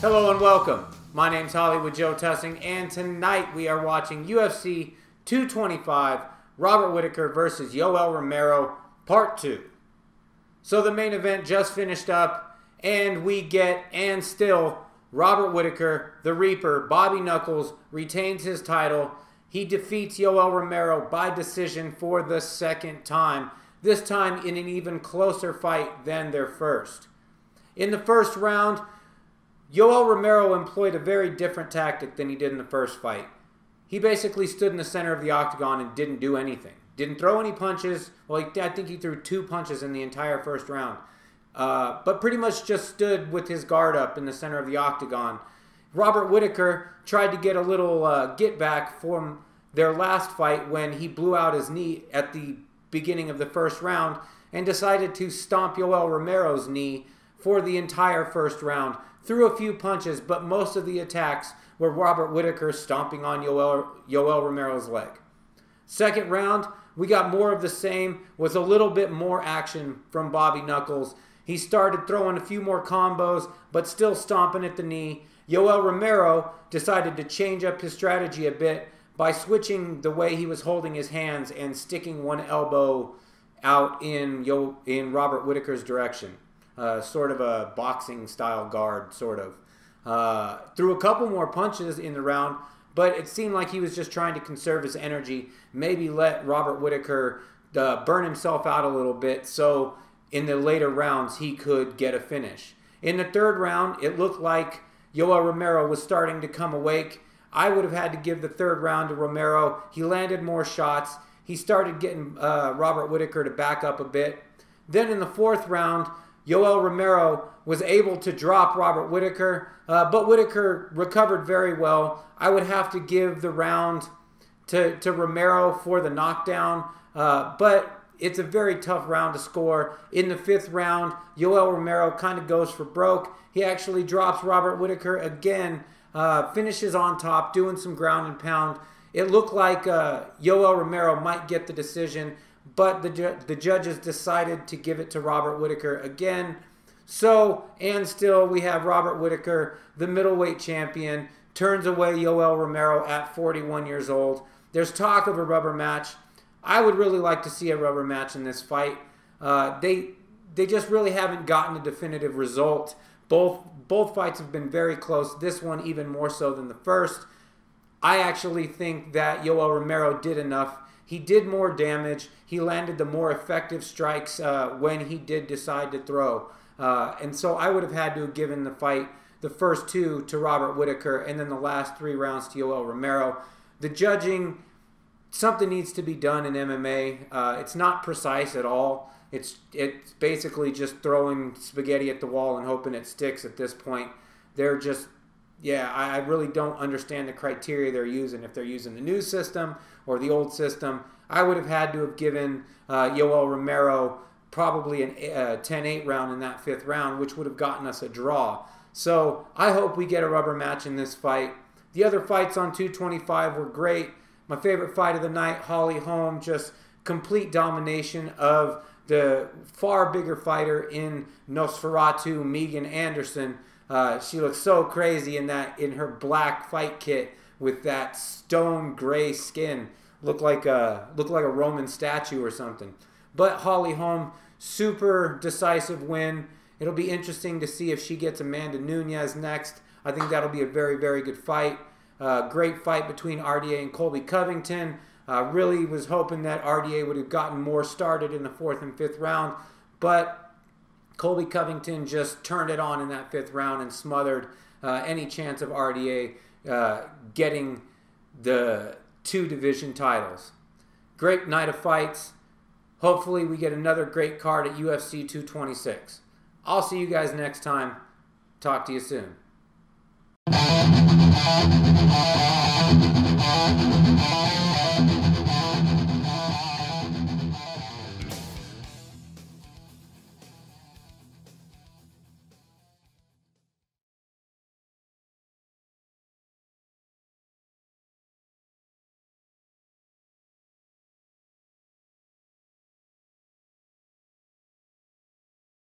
Hello and welcome. My name's Hollywood Joe Tussing, and tonight we are watching UFC 225, Robert Whittaker versus Yoel Romero, Part 2. So the main event just finished up, and we get, and still, Robert Whittaker, the Reaper, Bobby Knuckles, retains his title. He defeats Yoel Romero by decision for the second time, this time in an even closer fight than their first. In the first round, Yoel Romero employed a very different tactic than he did in the first fight. He basically stood in the center of the octagon and didn't do anything. Didn't throw any punches. Well, I think he threw 2 punches in the entire first round. But pretty much just stood with his guard up in the center of the octagon. Robert Whittaker tried to get a little get back from their last fight when he blew out his knee at the beginning of the first round and decided to stomp Yoel Romero's knee for the entire first round. Threw a few punches, but most of the attacks were Robert Whittaker stomping on Yoel Romero's leg. Second round, we got more of the same with a little bit more action from Bobby Knuckles. He started throwing a few more combos, but still stomping at the knee. Yoel Romero decided to change up his strategy a bit by switching the way he was holding his hands and sticking one elbow out in Robert Whittaker's direction. Sort of a boxing style guard, sort of. Threw a couple more punches in the round, but it seemed like he was just trying to conserve his energy, maybe let Robert Whittaker burn himself out a little bit so in the later rounds he could get a finish. In the third round, it looked like Yoel Romero was starting to come awake. I would have had to give the third round to Romero. He landed more shots. He started getting Robert Whittaker to back up a bit. Then in the fourth round, Yoel Romero was able to drop Robert Whittaker, but Whittaker recovered very well. I would have to give the round to Romero for the knockdown, but it's a very tough round to score. In the fifth round, Yoel Romero kind of goes for broke. He actually drops Robert Whittaker again, finishes on top, doing some ground and pound. It looked like Yoel Romero might get the decision, but the judges decided to give it to Robert Whittaker again. So, and still, we have Robert Whittaker, the middleweight champion, turns away Yoel Romero at 41 years old. There's talk of a rubber match. I would really like to see a rubber match in this fight. They just really haven't gotten a definitive result. Both fights have been very close. This one even more so than the first. I actually think that Yoel Romero did enough. He did more damage. He landed the more effective strikes when he did decide to throw. And so I would have had to have given the fight, the first 2 to Robert Whittaker, and then the last 3 rounds to Yoel Romero. The judging, something needs to be done in MMA. It's not precise at all. It's basically just throwing spaghetti at the wall and hoping it sticks at this point. They're just... Yeah, I really don't understand the criteria they're using. If they're using the new system or the old system, I would have had to have given Yoel Romero probably a 10-8 round in that 5th round, which would have gotten us a draw. So I hope we get a rubber match in this fight. The other fights on 225 were great. My favorite fight of the night, Holly Holm, just complete domination of the far bigger fighter in Nosferatu, Megan Anderson. She looks so crazy in her black fight kit with that stone gray skin. Looked like a Roman statue or something. But Holly Holm, super decisive win. It'll be interesting to see if she gets Amanda Nunes next. I think that'll be a very, very good fight. Great fight between RDA and Colby Covington. Really was hoping that RDA would have gotten more started in the 4th and 5th round, but Colby Covington just turned it on in that 5th round and smothered any chance of RDA getting the 2 division titles. Great night of fights. Hopefully we get another great card at UFC 226. I'll see you guys next time. Talk to you soon.